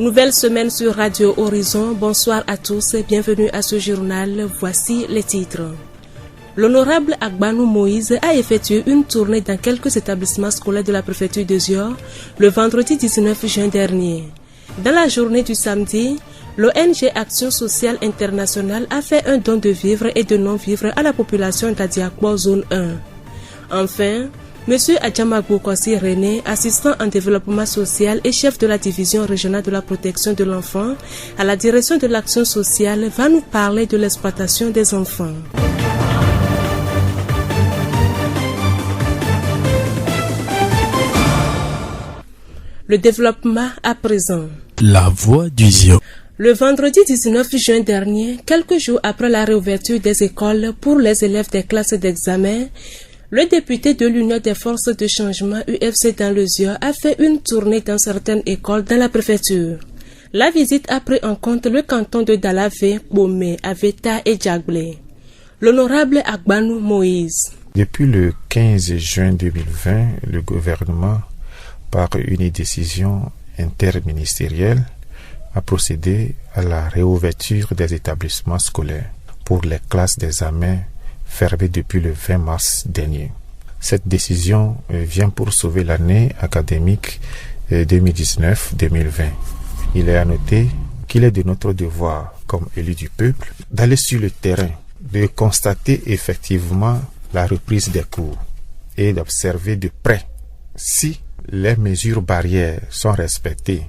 Nouvelle semaine sur Radio Horizon. Bonsoir à tous et bienvenue à ce journal. Voici les titres. L'honorable Agbanou Moïse a effectué une tournée dans quelques établissements scolaires de la préfecture de Zior le vendredi 19 juin dernier. Dans la journée du samedi, l'ONG Action Sociale Internationale a fait un don de vivres et de non-vivres à la population d'Adiakbo zone 1. Enfin, M. Adjamagbo Kwasi René, assistant en développement social et chef de la division régionale de la protection de l'enfant à la direction de l'action sociale, va nous parler de l'exploitation des enfants. Le développement à présent. La voix du Zion. Le vendredi 19 juin dernier, quelques jours après la réouverture des écoles pour les élèves des classes d'examen, le député de l'Union des forces de changement UFC dans le Zior a fait une tournée dans certaines écoles dans la préfecture. La visite a pris en compte le canton de Dalavé, Bomé, Aveta et Djaglé. L'honorable Agbanou Moïse. Depuis le 15 juin 2020, le gouvernement, par une décision interministérielle, a procédé à la réouverture des établissements scolaires pour les classes d'examen fermées depuis le 20 mars dernier. Cette décision vient pour sauver l'année académique 2019-2020. Il est à noter qu'il est de notre devoir, comme élus du peuple, d'aller sur le terrain, de constater effectivement la reprise des cours et d'observer de près si les mesures barrières sont respectées.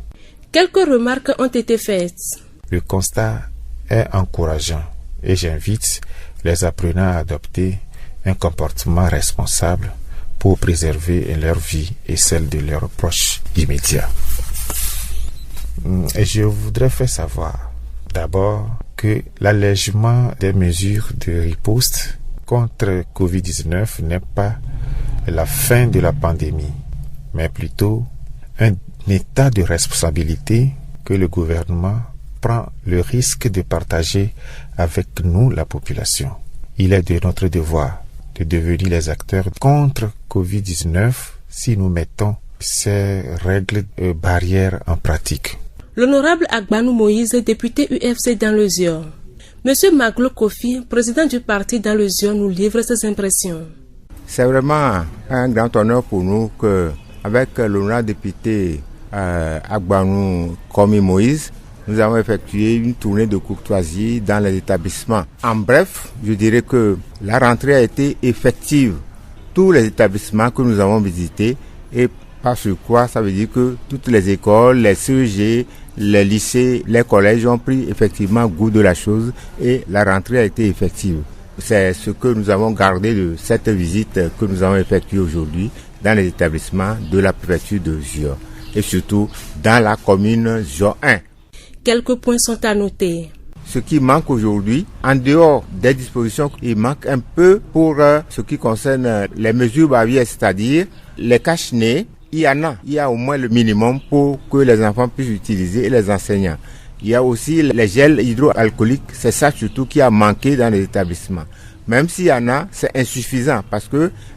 Quelques remarques ont été faites. Le constat est encourageant et j'invite les apprenants à adopter un comportement responsable pour préserver leur vie et celle de leurs proches immédiats. Et je voudrais faire savoir d'abord que l'allègement des mesures de riposte contre Covid-19 n'est pas la fin de la pandémie, mais plutôt un état de responsabilité que le gouvernement prend le risque de partager avec nous, la population. Il est de notre devoir de devenir les acteurs contre Covid-19 si nous mettons ces règles barrières en pratique. L'honorable Agbanou Moïse, député UFC dans le Zior. Monsieur Maglo Kofi, président du parti dans le Zior, nous livre ses impressions. C'est vraiment un grand honneur pour nous que, avec l'honorable député Agbanou Komi Moïse, nous avons effectué une tournée de courtoisie dans les établissements. En bref, je dirais que la rentrée a été effective. Tous les établissements que nous avons visités, et par ce quoi ça veut dire que toutes les écoles, les CEG, les lycées, les collèges ont pris effectivement goût de la chose et la rentrée a été effective. C'est ce que nous avons gardé de cette visite que nous avons effectuée aujourd'hui dans les établissements de la préfecture de Zior et surtout dans la commune Zior 1. Quelques points sont à noter. Ce qui manque aujourd'hui, en dehors des dispositions, il manque un peu pour ce qui concerne les mesures barrières, c'est-à-dire les cache-nez. Il y a au moins le minimum pour que les enfants puissent utiliser et les enseignants. Il y a aussi les gels hydroalcooliques, c'est ça surtout qui a manqué dans les établissements. Même s'il y en a, c'est insuffisant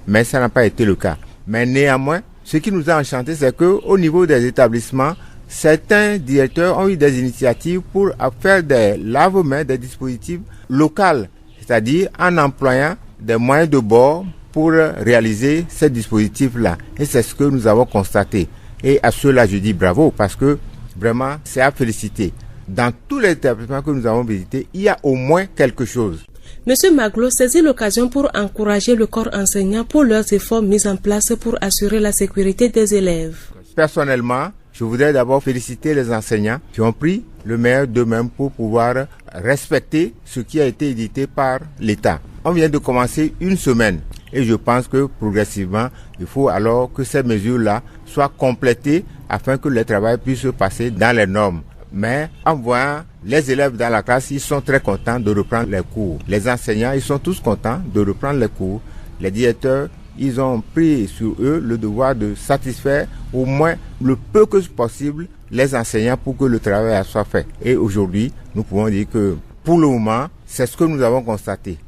mais ça n'a pas été le cas. Mais néanmoins, ce qui nous a enchanté, c'est qu'au niveau des établissements, certains directeurs ont eu des initiatives pour faire des lave-mains, des dispositifs locaux, c'est-à-dire en employant des moyens de bord pour réaliser ces dispositifs-là. Et c'est ce que nous avons constaté. Et à ceux-là, je dis bravo parce que vraiment, c'est à féliciter. Dans tous les établissements que nous avons visités, il y a au moins quelque chose. Monsieur Maglo saisit l'occasion pour encourager le corps enseignant pour leurs efforts mis en place pour assurer la sécurité des élèves. Personnellement, je voudrais d'abord féliciter les enseignants qui ont pris le meilleur d'eux-mêmes pour pouvoir respecter ce qui a été édité par l'État. On vient de commencer une semaine et je pense que progressivement, il faut alors que ces mesures-là soient complétées afin que le travail puisse se passer dans les normes. Mais en voyant les élèves dans la classe, ils sont très contents de reprendre les cours. Les enseignants, ils sont tous contents de reprendre les cours. Les directeurs, ils ont pris sur eux le devoir de satisfaire au moins le peu que possible les enseignants pour que le travail soit fait. Et aujourd'hui, nous pouvons dire que pour le moment, c'est ce que nous avons constaté.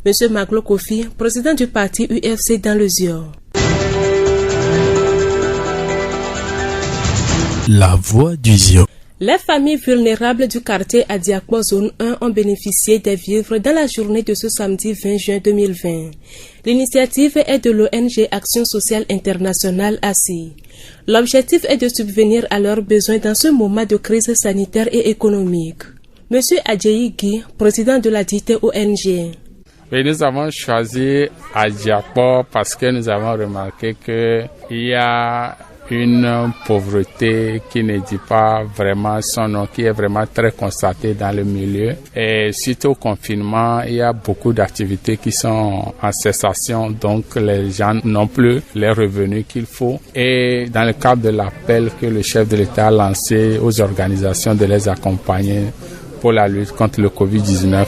Monsieur Maglo Kofi, président du parti UFC dans le Zior. La voix du Zion. Les familles vulnérables du quartier Adiakpo zone 1 ont bénéficié des vivres dans la journée de ce samedi 20 juin 2020. L'initiative est de l'ONG Action Sociale Internationale ASI. L'objectif est de subvenir à leurs besoins dans ce moment de crise sanitaire et économique. Monsieur Adjeyi Guy, président de la dite ONG. Et nous avons choisi Adiakpo parce que nous avons remarqué qu'il y a une pauvreté qui ne dit pas vraiment son nom, qui est vraiment très constatée dans le milieu. Et suite au confinement, il y a beaucoup d'activités qui sont en cessation, donc les gens n'ont plus les revenus qu'il faut. Et dans le cadre de l'appel que le chef de l'État a lancé aux organisations de les accompagner pour la lutte contre le Covid-19,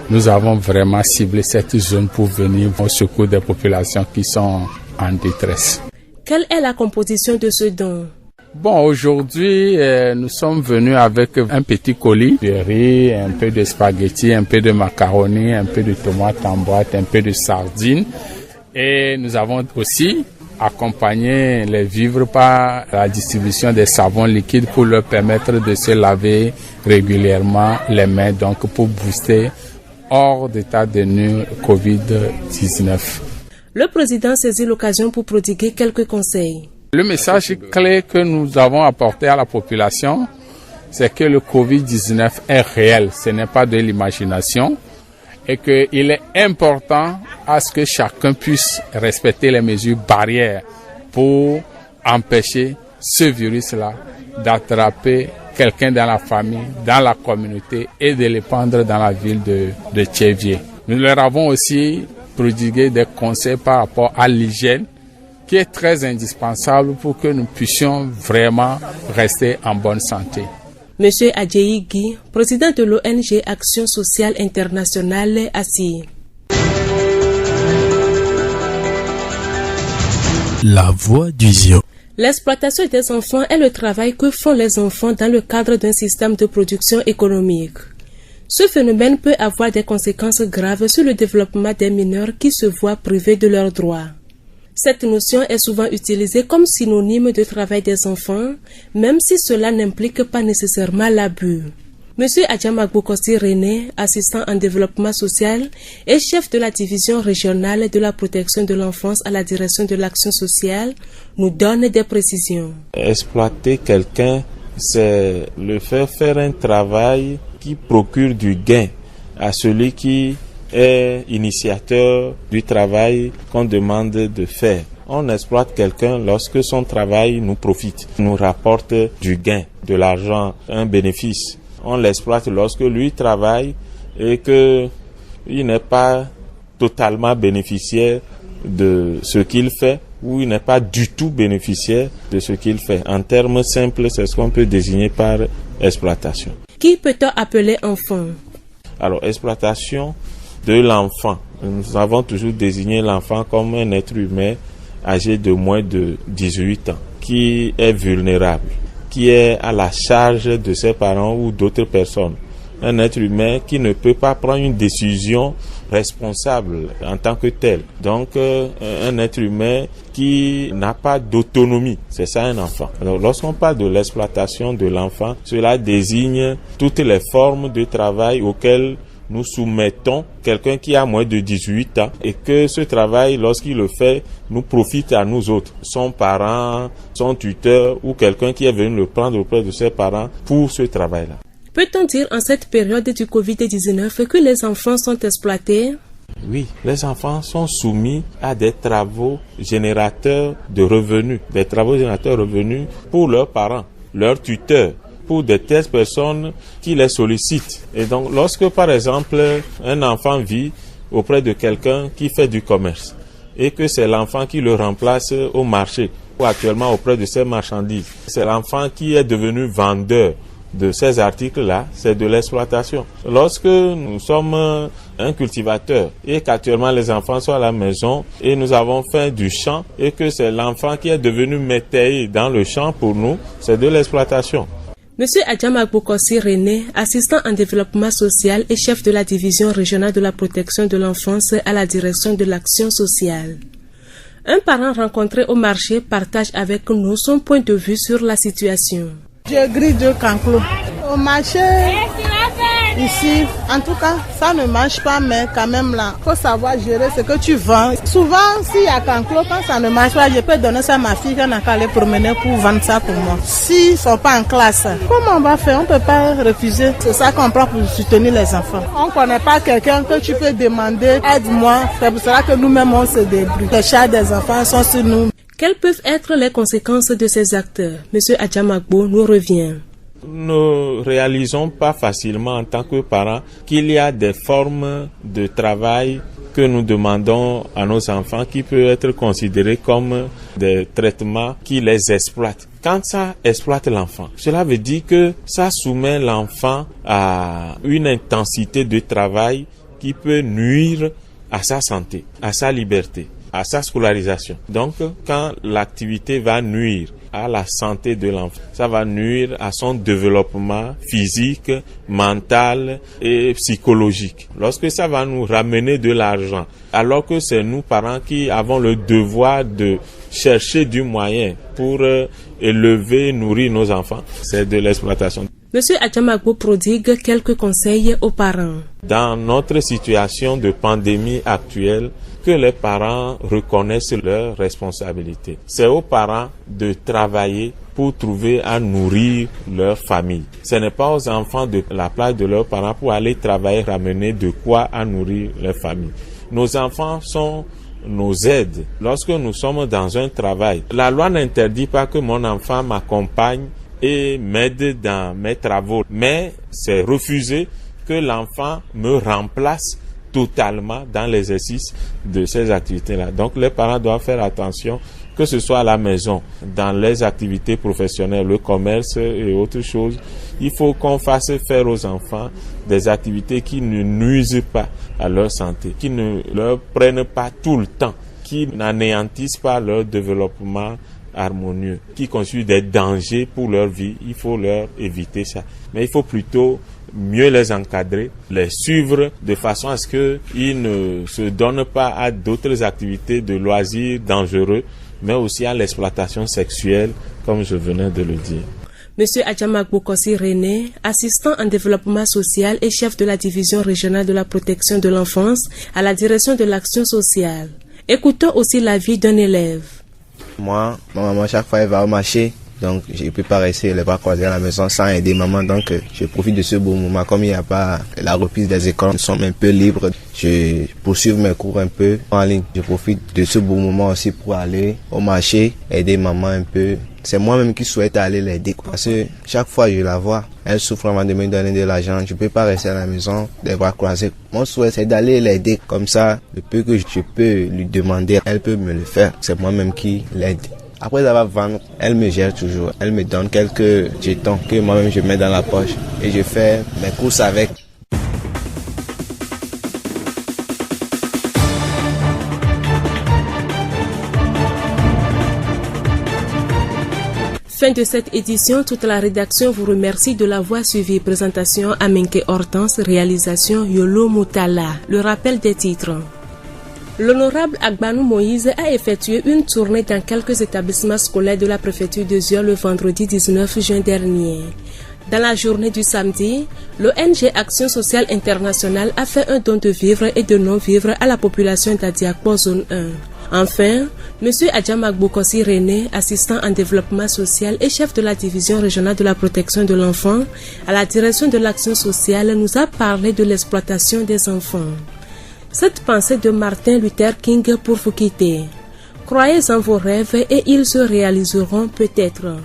nous avons vraiment ciblé cette zone pour venir au secours des populations qui sont en détresse. Quelle est la composition de ce don? Bon, aujourd'hui, nous sommes venus avec un petit colis de riz, un peu de spaghettis, un peu de macaroni, un peu de tomates en boîte, un peu de sardines. Et nous avons aussi accompagné les vivres par la distribution des savons liquides pour leur permettre de se laver régulièrement les mains, donc pour booster hors d'état de nuire Covid-19. Le président saisit l'occasion pour prodiguer quelques conseils. Le message clé que nous avons apporté à la population, c'est que le Covid-19 est réel, ce n'est pas de l'imagination, et qu'il est important à ce que chacun puisse respecter les mesures barrières pour empêcher ce virus-là d'attraper quelqu'un dans la famille, dans la communauté et de l'épandre dans la ville de Tchévié. Nous leur avons aussi prodiguer des conseils par rapport à l'hygiène qui est très indispensable pour que nous puissions vraiment rester en bonne santé. Monsieur Adjeyi Guy, président de l'ONG Action Sociale Internationale ASI. La voix du Zion. L'exploitation des enfants est le travail que font les enfants dans le cadre d'un système de production économique. Ce phénomène peut avoir des conséquences graves sur le développement des mineurs qui se voient privés de leurs droits. Cette notion est souvent utilisée comme synonyme de travail des enfants, même si cela n'implique pas nécessairement l'abus. Monsieur Adjamagbokosi René, assistant en développement social et chef de la division régionale de la protection de l'enfance à la direction de l'action sociale, nous donne des précisions. Exploiter quelqu'un, c'est le faire un travail qui procure du gain à celui qui est initiateur du travail qu'on demande de faire. On exploite quelqu'un lorsque son travail nous profite, nous rapporte du gain, de l'argent, un bénéfice. On l'exploite lorsque lui travaille et qu'il n'est pas totalement bénéficiaire de ce qu'il fait ou il n'est pas du tout bénéficiaire de ce qu'il fait. En termes simples, c'est ce qu'on peut désigner par exploitation. Qui peut-on appeler enfant? Alors, exploitation de l'enfant. Nous avons toujours désigné l'enfant comme un être humain âgé de moins de 18 ans, qui est vulnérable, qui est à la charge de ses parents ou d'autres personnes. Un être humain qui ne peut pas prendre une décision responsable en tant que tel. Donc, un être humain qui n'a pas d'autonomie. C'est ça un enfant. Alors, lorsqu'on parle de l'exploitation de l'enfant, cela désigne toutes les formes de travail auxquelles nous soumettons quelqu'un qui a moins de 18 ans et que ce travail, lorsqu'il le fait, nous profite à nous autres, son parent, son tuteur ou quelqu'un qui est venu le prendre auprès de ses parents pour ce travail-là. Peut-on dire en cette période du Covid-19 que les enfants sont exploités? Oui, les enfants sont soumis à des travaux générateurs de revenus, des travaux générateurs de revenus pour leurs parents, leurs tuteurs, pour des telles personnes qui les sollicitent. Et donc, lorsque, par exemple, un enfant vit auprès de quelqu'un qui fait du commerce et que c'est l'enfant qui le remplace au marché ou actuellement auprès de ces marchandises, c'est l'enfant qui est devenu vendeur de ces articles-là, c'est de l'exploitation. Lorsque nous sommes un cultivateur et qu'actuellement les enfants sont à la maison et nous avons fait du champ et que c'est l'enfant qui est devenu métayer dans le champ pour nous, c'est de l'exploitation. Monsieur Adjamagbokosi René, assistant en développement social et chef de la division régionale de la protection de l'enfance à la direction de l'action sociale. Un parent rencontré au marché partage avec nous son point de vue sur la situation. Je grille de canclo. Au marché, ici, en tout cas, ça ne marche pas, mais quand même là, il faut savoir gérer ce que tu vends. Souvent, s'il y a canclo, quand ça ne marche pas, je peux donner ça à ma fille qui n'a qu'à aller promener pour vendre ça pour moi. S'ils ne sont pas en classe, comment on va faire? On ne peut pas refuser. C'est ça qu'on prend pour soutenir les enfants. On ne connaît pas quelqu'un que tu peux demander, aide-moi. C'est pour cela que nous-mêmes, on se débrouille. Les charges des enfants sont sur nous. Quelles peuvent être les conséquences de ces acteurs? Monsieur Adjamagbo nous revient. Nous ne réalisons pas facilement en tant que parents qu'il y a des formes de travail que nous demandons à nos enfants qui peuvent être considérés comme des traitements qui les exploitent. Quand ça exploite l'enfant, cela veut dire que ça soumet l'enfant à une intensité de travail qui peut nuire à sa santé, à sa liberté, à sa scolarisation. Donc, quand l'activité va nuire à la santé de l'enfant, ça va nuire à son développement physique, mental et psychologique. Lorsque ça va nous ramener de l'argent, alors que c'est nous parents qui avons le devoir de chercher du moyen pour élever, nourrir nos enfants, c'est de l'exploitation. Monsieur Adjamagbo prodigue quelques conseils aux parents. Dans notre situation de pandémie actuelle, que les parents reconnaissent leurs responsabilités. C'est aux parents de travailler pour trouver à nourrir leur famille. Ce n'est pas aux enfants de la place de leurs parents pour aller travailler, ramener de quoi à nourrir leur famille. Nos enfants sont nos aides. Lorsque nous sommes dans un travail, la loi n'interdit pas que mon enfant m'accompagne et m'aide dans mes travaux, mais c'est refusé que l'enfant me remplace totalement dans l'exercice de ces activités-là. Donc les parents doivent faire attention, que ce soit à la maison, dans les activités professionnelles, le commerce et autres choses. Il faut qu'on fasse faire aux enfants des activités qui ne nuisent pas à leur santé, qui ne leur prennent pas tout le temps, qui n'anéantissent pas leur développement harmonieux, qui constituent des dangers pour leur vie. Il faut leur éviter ça. Mais il faut plutôt mieux les encadrer, les suivre de façon à ce qu'ils ne se donnent pas à d'autres activités de loisirs dangereux, mais aussi à l'exploitation sexuelle, comme je venais de le dire. Monsieur Adjamagbo Kossi René, assistant en développement social et chef de la division régionale de la protection de l'enfance à la direction de l'action sociale. Écoutons aussi l'avis d'un élève. Moi, ma maman, chaque fois, elle va au marché. Donc, je ne peux pas rester les bras croisés à la maison sans aider maman. Donc, je profite de ce beau moment. Comme il n'y a pas la reprise des écoles, nous sommes un peu libres. Je poursuis mes cours un peu en ligne. Je profite de ce beau moment aussi pour aller au marché, aider maman un peu. C'est moi-même qui souhaite aller l'aider. Parce que chaque fois je la vois, elle souffre avant de me donner de l'argent. Je ne peux pas rester à la maison, les bras croisés. Mon souhait, c'est d'aller l'aider. Comme ça, le peu que je peux lui demander, elle peut me le faire. C'est moi-même qui l'aide. Après avoir vendu, elle me gère toujours. Elle me donne quelques jetons que moi-même je mets dans la poche. Et je fais mes courses avec. Fin de cette édition, toute la rédaction vous remercie de l'avoir suivi. Présentation Amenke Hortense, réalisation Yolo Moutala. Le rappel des titres. L'honorable Agbanou Moïse a effectué une tournée dans quelques établissements scolaires de la préfecture de Zio le vendredi 19 juin dernier. Dans la journée du samedi, l'ONG Action Sociale Internationale a fait un don de vivres et de non-vivres à la population d'Adiakpo zone 1. Enfin, M. Adjamagbo Kossi René, assistant en développement social et chef de la division régionale de la protection de l'enfant à la direction de l'action sociale, nous a parlé de l'exploitation des enfants. Cette pensée de Martin Luther King pour vous quitter. Croyez en vos rêves et ils se réaliseront peut-être.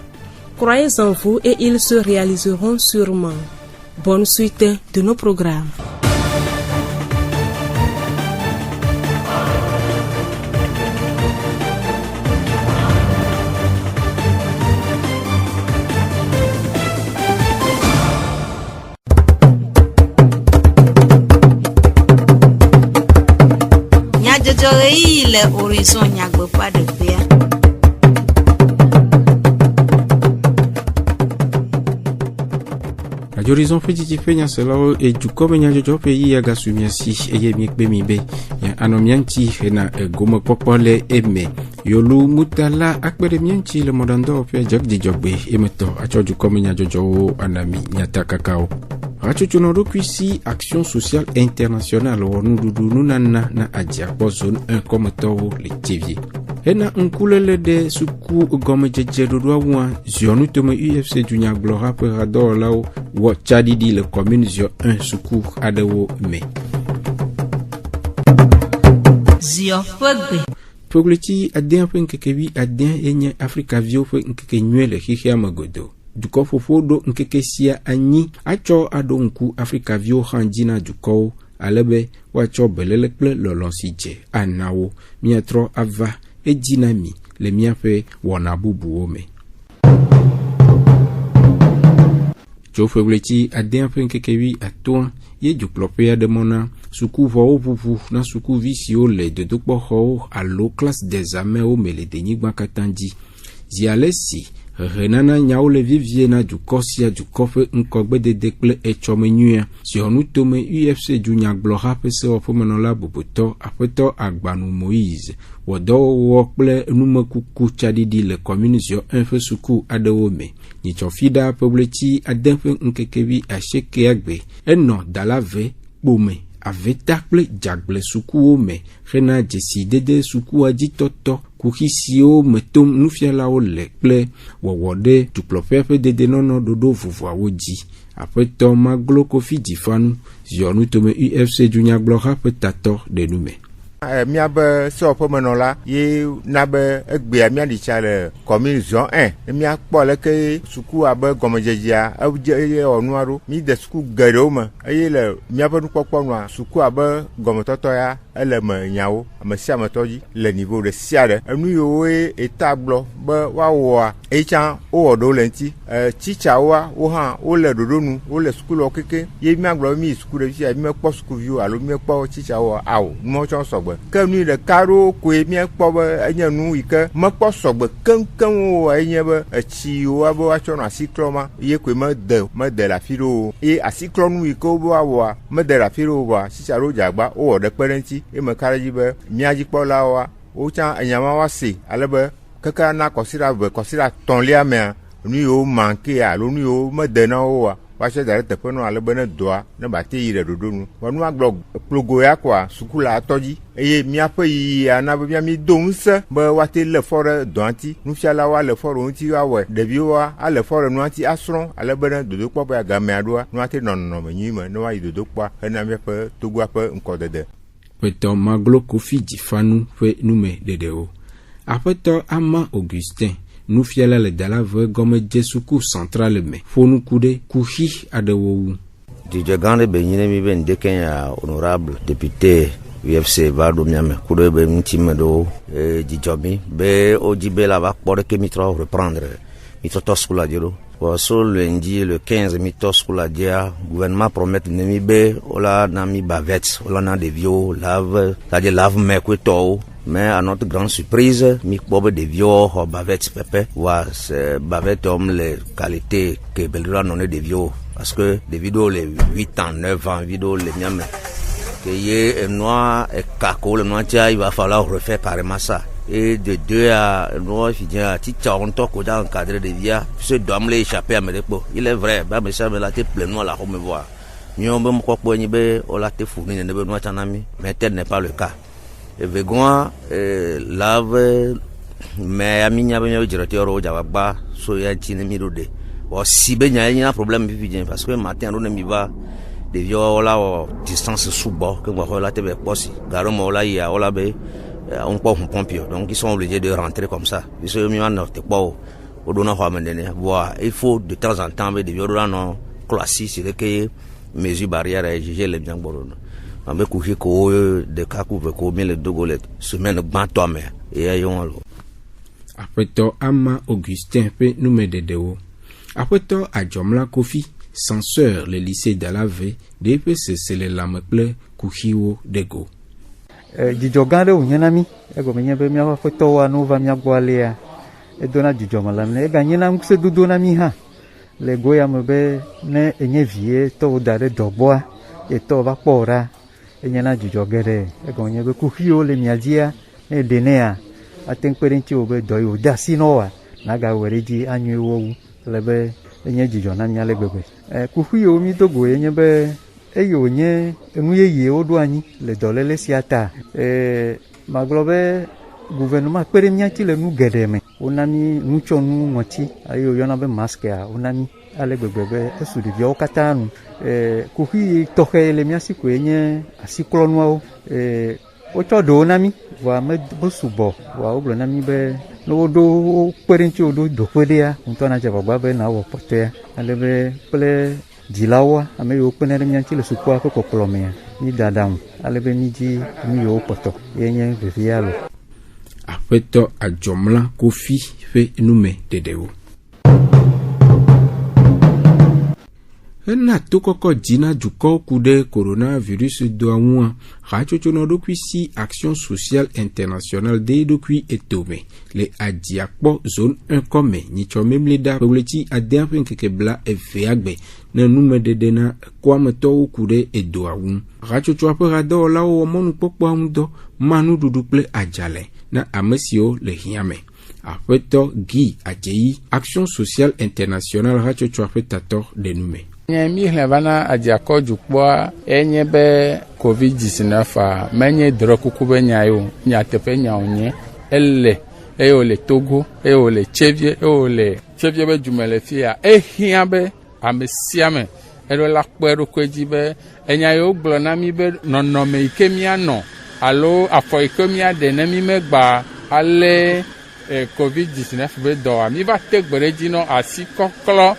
Croyez en vous et ils se réaliseront sûrement. Bonne suite de nos programmes. Le horizon nyagbe pas de père. Radio Horizon Petit Fenya Selao et du Komenya Jope Yaga Sumiasi et Yemik Bemibe. Ya Anomianti na Gomo Popole Eme. Yolu Mutala akpere mienchi le modando pia jagdi jogbe emeto achoju komenya jojo anami nyata kakao. Rachuchuno rokwisi action sociale internationale wonududu nunana na Adjiakpo zone 1 kometo le Tievier. Hena nkulele de suku gome jejedodo wa zionu tome UFC Junior Gloire Perado lao wo chadidi le commune zio 1 suku adewo me. Zio Fogbe. Pogleti adien pe nkekebi adien enye Africa vio pe nkeke nywele hihia magodo. Duko fofodo nkeke sia anyi acho adonku Africa vio handina duko alebe wacho belelekple lolonsije anawo miatro ava ejinami le miafe wonabubu ome. Jofebleti adien pe nkekebi atoa ye duklopea de mona suku vo vuvu na suku visio le de dokpo ho alo classe des amers o mele de nyigba katandi zialesi renana nyao le vivie na du kosia du kofe nkogbe de dekple echomenyua si onu tome UFC Junior Gloire pese ofomenola boboto apeto agbanu Moïse wodo wokple numekuku chadidi le commune zio enfe suku adewome ni chofida pobleti adenfe nkekebi asheke agbe eno dalave bome avetakple jagble suku ome rena jesidede suku ajitoto kuhisio metom nufiala o lekple wowode duplopepe dede nono dodo vuvwa woji apeto maglo kofi difanu zionu tome UFC Junior Gloire petato de nume. Miabe so pomenola ye nabe egbe mia di chale commune zone 1 mia kpo le ke suku abe gomejejia ye onuaro mi de suku geroma ye le miabe nukpokpo nua suku abe gomototo ya ele me nyawo amesia metoji le niveau de siade enu yo etablo be wawo echa o odo lenti chicha wa wo ha o le dodonu o le suku lo keke ye mi aglo mi suku de sia mi kpo suku view alo mi kpo chicha wa awo mo chon so kenu de karo ko mi kpo be anya nu ike makpo sogbe kankan o anya be achi o abo acho na sikloma ye ko me de la firo e asiklonu iko bo awo me de la firo wa sicharo jagba o de parenti e me karaji be mi aji kpo la wa o cha anyama wa si alebe kaka na kosira tonlia me nu yo manke a lo nu yo me de na o wa wache dare tepe no ale bene doa ne bate yi re dodonu wonu aglo plogo ya kwa sukula atoji eye miape yi ana be mi donse be wate le fore doanti nu fiala wa le fore onti wa we debi wa ale fore nu anti asron ale bene dodo kpo ba ga me adoa nu ate no menyima no wa yi dodo kpo na miape togwa pe nkodede peto maglo kofi difanu fe nume dedeo apeto ama Augustin nous fiala le dalave gomme jesuku centrale me fonu kude kuhi adewo du jagande benyine mi ben dekenya honorable député UFC Vado Miame kude be mtime do di jobi be ojibe la va pour que mitro reprendre mitro skula diro so lundi le 15 mitro skula dia gouvernement promet nemi be ola nami bavet ola na de vio lave la de lave me kweto. Mais à notre grande surprise, mi bobe de vieux bavette pepe wa bavette homme les qualités que Belgra non est de vieux parce que des vidéos les 8 ans 9 ans vidéos les miam que y noir et caco le noir il va falloir refaire carrément ça et de 2 à noir il a petit on to ko dans encadré de via ce doit me échapper à mes dépôts il est vrai ba me ça me la tête plein noir là on me voir mion be ko ko ni be o la te fourni ne be noir tanami mais tel n'est pas le cas. Vegoin lave mais aminya benyo directeur o jawaba so ya chine mirode o sibenya nya problème vivien parce que matin on mi va de vio la distance sous-bas que moi la tebe posi garo mo la ya ola be on peut pompier donc ils sont obligés de rentrer comme ça ils sont mis en note pas au dona ho amendene voir il faut de temps en temps de vio là non classique c'est que mesures barrières et juger les bien boron ambe kuhi ko de kaku ve ko mele dogolet semaine gbanto me e ayon lo apeto ama Augustin pe nume dedeo apeto ajomla kofi censeur le lycée d'Alave DPC c'est le lameple kuhiwo dego jijogande unyanami ego menyebe mia apeto wa no va mia gwalea e dona jijomala ne ganyena mkse dudona mi ha le goya mebe ne enye vie to dare doboa e to va pora enyana jujogere egonye be kuhio le miadia e denea atenkperenchi obe doyo dasi noa naga wereji anyu wowu lebe enye jijo na mi alegbegbe kuhu yo mi dogo enye be eyo nye enuye ye odo anyi le dolele siata maglobe gouvernement kpere miati le nu gedeme onami nucho nu ngoti ayo yona be masque a onami alegbegbe esu de bio katanu kuhu toke le miasi ko enye asiklonu o ocho do onami wa me bosubo wa oglo nami be no do kperenchi odo dokwedia untona je baba be na wo pote alebe ple dilawa ame yo kpenere mianti le sukwa ko kolomia ni dadam alebe miji mi yo poto yenye vivialo afeto ajomla kofi fe nume dedewo na to koko dina juko kude coronavirus do anwa rachocho no do kwisi action sociale internationale de do kwi etome le adiakpo zone 1 comme ni chomemleda pewleti adiapen kekebla efeagbe na nume dede na kwameto kude edo awun rachocho apera do la o monu popo amundo manu duduple ajale na amesio le hiame afeto gi ajeyi action sociale internationale rachocho afetator de nume nye mi hlevana adiako jukpoa enye be covid-19 menye drokuku be nyayo nyatepe nyaonye elle eyole Togo eyole chevie be jumele fia ehia be amesiame ero la kpero kweji be enyayo glo na mi be nonome ikemia no alo afo ikemia de na mi megba ale covid-19 be do ami va tegbereji no asikoklo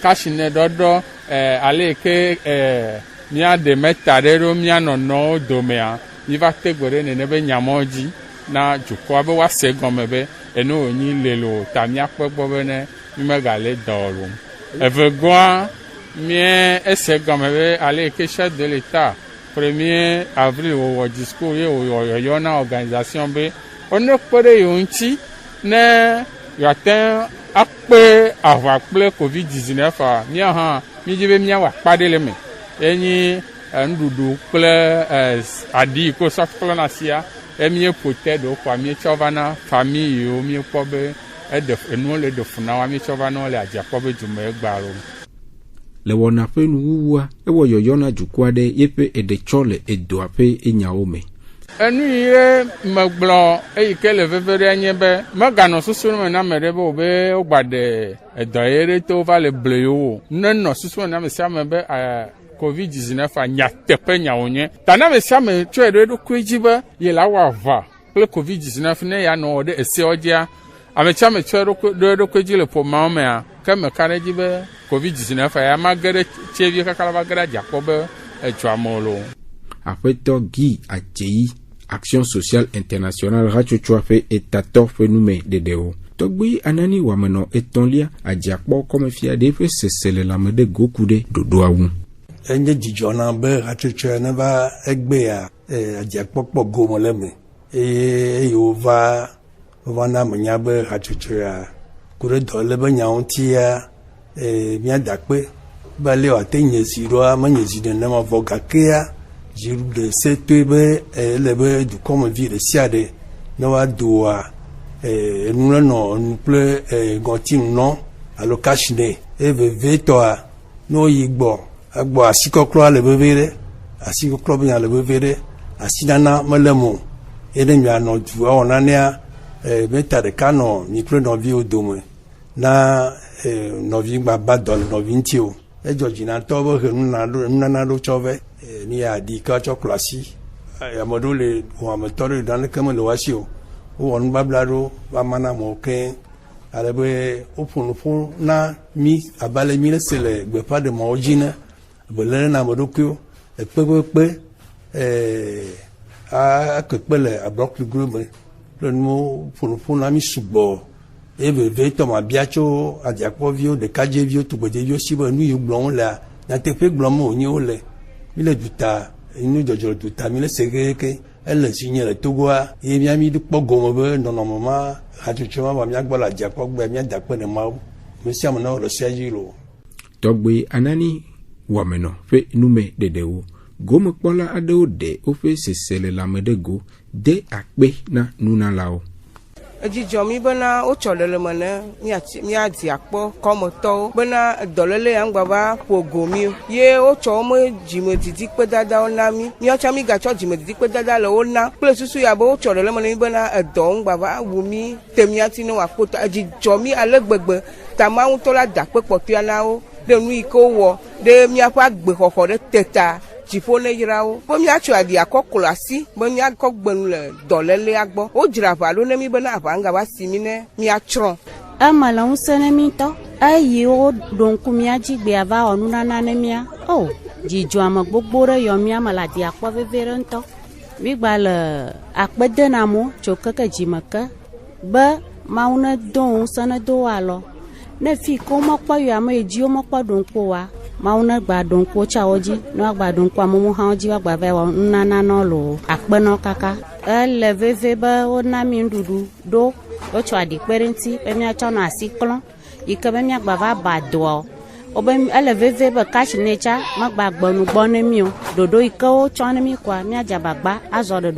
kashine dodo ale ke mia de metarero mia no domea mi va tegbere ne be nyamoji na jukwa be wa segome be eno onyi lelo tamia pegbo be ne mi megale dolu evegwa mie esegome be ale ke chef de l'état 1er avril wo discours yo na organisation be ono pere yonchi ne yaten akpe avakple covid-19 mia ha mi jibe mia wa kpadele me enyi ndudu kple adi ko sakplo na sia emie pote do kwa mi chovana famille yo mi pobe enu le do funa wa mi chovana le aja pobe jume gbaro le wona pe nuwa ewo yoyo na jukwade yepe edechole edo ape enyaome enu ire megblɔ eyike le vevere nye be meganɔ susu me na me ɖe be wobe wogbade edɔ ye ɖe to va le ble yo nenɔ susu me na me sia me be covid-19 nyateƒe nyawo nye ta na me sia me tsɔe ɖe eɖokui dzi be ye la wɔ ava kple covid-19 ne ya nɔ ɖe esewo dzia ame sia me tsɔe ɖe eɖokui dzi le ƒomawo mea ke me ka ɖe dzi be covid-19 ya ma ge ɖe tsevie kaka la va ge ɖe adzakpɔ be edzɔame lo afeto gi ajeyi action sociale internationale rachocho fe etator fenume dedeo togbi anani wameno etonlia ajakpo comme fia de fe sesele la mede gokude dodo awu enye jijona be rachocho na ba egbe ya ajakpo po gomo leme yo va na mnya be rachocho ya kure do le be nyaunti ya mia dakpe ba le o atenye siro amanye de na ma vogakea jiru de setebe lebe du comme vie de siade no adoa nous non ple gontim non alo kashne vetoa no yigbo agbo asikoklo le bevere asikoklo bya le bevere asinana malemo edemya no du onania beta de kano mi ple no vie odomo na no vie gba dol no vintio ejojina to bo nuna lo chove ni a di ka choklasi ya module wa metore dan kama lo wasio won bablaro ba mana mo ke alebe opun na mi abale mi le sele gbe pa de mo jina bele na modokyo pepepe a kepele abrok group le mo fun na mi subo ebe veto ma biacho adiapo vio de kaje vio to bode vio sibo nu yuglon la na tepe glomo onye ole ile duta inu jojo duta mi le segeke elle signe le togoa e mi ami du pogomo be no mama hatuchoma ba mi agbola diapo gbe mi adakpe ne ma me siam na ro sejiro togbe anani wameno fe nume dedewo gomo kpola adeo de ofe sesele lamedego de akpe na nuna lao Ejijɔmi bena wotsɔ leleme ne míadzi akpɔ kɔmetɔwo bena dɔléle ya ŋgbava ƒo gomi ye wotsɔ wome dzimedidi kpedadawo na mí míatsɔ mí gatsɔ dzimedidi kpedada le wo na kple susu ya be wotsɔ leleme ne mí bena edɔ ŋgbava wu mí te míati ne wòakpɔtɔ edzijɔmi ale gbegbe ta Mawu ŋutɔ la da kpe kpɔtɔea na wo ɖe nu yi ke wowɔ ɖe míaƒe agbexɔxɔ ɖe teta dziƒo ne yrawo be míatsɔ aɖi akɔklo asi be míakɔ gbenu le dɔlélea gbɔ wodzra aʋa ɖo ne mí bena aʋa ŋgava si mí ne míatsrɔ̃. Eme le ŋusẽ ne mí tɔ eye woɖo ŋku mía dzi gbea va wɔ nunana ne mía o dzidzɔ ame gbogbo ɖe yɔ mía me le aɖi akpɔ vevie ɖe ŋutɔ mí gba le akpe de na mo tso keke dzime ke be Mawu ne do ŋusẽ ne do wo alɔ ne fi ke womekpɔ yɔ ame yi dzi womekpɔ ɖo ŋku wa Mawu ne gba ɖo ŋku tsawo dzi ne wagba ɖo ŋku amewo hã dzi wagba va wɔ nunana nɔ lo akpenɔ kaka ele veve be wona mí nuɖuɖu ɖo wotsɔ aɖi kpe ɖe ŋuti be míatsɔ nɔ asi klɔm yi ke be míagba va ba doa wobe ele veve be kashi ne tsa megba gbenu gbɔ ne mí o ɖoɖo yi ke wotsɔ ne mí koa míadze agbagba azɔ ɖe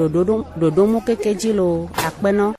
ɖoɖo mu keke dzi lo akpenɔ.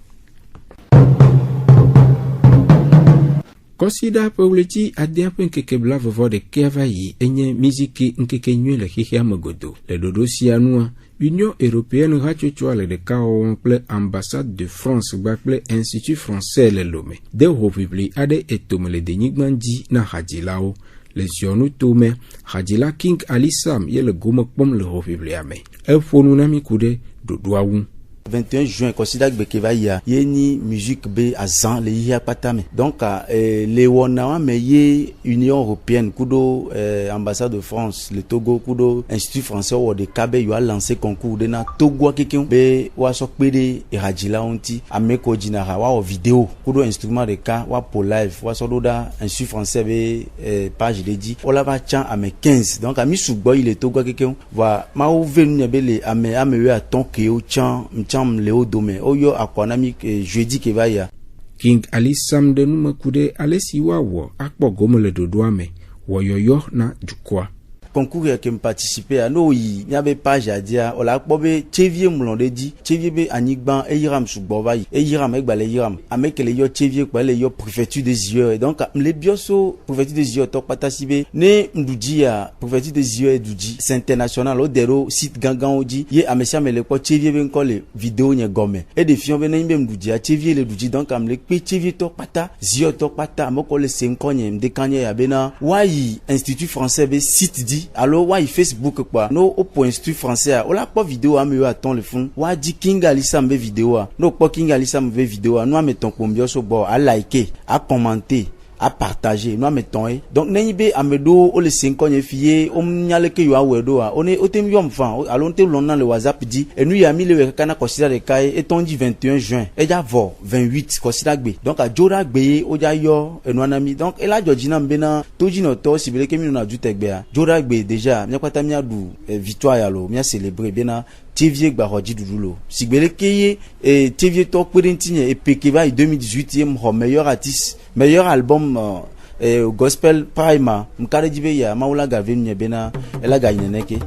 Kɔsida ƒe wletsi adea ƒe ŋkeke bla vɔvɔ ɖekea va yi enye miziki ŋkeke nyui le xexea me godo. Le ɖoɖo sia nua, Union Européenne hatsotsoa le ɖeka wɔwɔ kple Ambassade de France kpakple Institut Français le lome. De hoʋiʋli aɖe etome le denyigba dzi na hadzilawo. Le ziɔnu tome, hadzila King Ali Sam ye le gome kpɔm le hoʋiʋlia me. Eƒo nu na mí ku ɖe ɖoɖoa ŋu. 21 juin considère que va y a ni musique be azan le yia patame donc les wona me ye Union européenne kudo ambassade de France le Togo kudo institut français ou de Kabe yo a lancé concours de na Togo quelqu'un be wa so pede irajila onti ameko jinara wa vidéo kudo instrument de ka wa pour live wa so da institut français be page de dit on la va chan ame 15 donc ami sugbo il est Togo quelqu'un va ma ou venu be le ame yo a ton ke o chan Léo Domé oyo akwanami jeudi ke va ya King Ali Sam de nume kude alesi wawo akpo gome le dodoa me woyoyo na jukwa concours que me participer à no yi nyabe page a dia o la kpo be chevie mlonde di chevie be anigban e yiram sugbo va yi e yiram e gbale yiram amekele yo chevie kwa le yo préfecture des yeux donc le bioso préfecture des yeux to patasibe ne ndudi ya préfecture des yeux duji c'est international o dero site gangan oji ye amesia mele ko chevie be nko le vidéo nye gome e de fion be na imbe ndudi ya chevie le duji donc am le pe chevie to pata yeux to pata moko le senkonye mdekanye ya bena wa yi institut français be site di alors ouais Facebook quoi no au point institut français on la pas vidéo a mieux attend le fond wa di King Ali Sam be vidéo no pas King Ali Sam be vidéo nous mettons combien so bon à liker à commenter à partager nous mettons donc nenyibe amedo o le 5 ans fié o nyale ke yo awedo on est otem yom fan alors te lonna le WhatsApp dit et nous y a mis le kana considère les kai et on dit 21 juin et ja vo 28 considère gbe donc a jora gbe o ja yo e no anami donc et la jojina mbena toji no to sibele ke mi no adu tegbe a jora gbe déjà mi kwata mi adu victoire ya lo mi célébrer bena TV gba hoji dudulo sigbele keye et TV to kpedentinye et pekeva 2018 e meilleur artiste meilleur album gospel prima mkare jibe ya maula gavenu bena ela gaineneke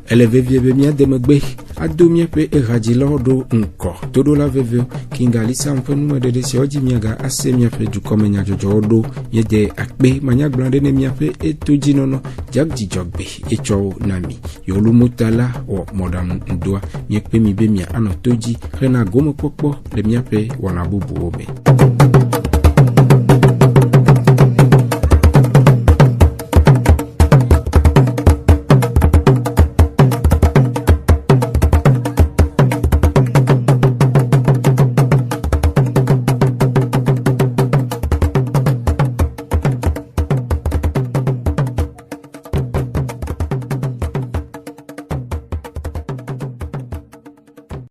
eleve viebe mia demegbe adomia pe erajilo do nko todo la veve King Ali Sam fenu de si oji miaga ase mia pe du komenya jojo do ye de akpe manya glande ne mia pe etoji nono jagji jogbe echo nami yolu mutala o modam ndoa mie pe mi be mia anotoji rena gomo popo le mia pe wana bubu obe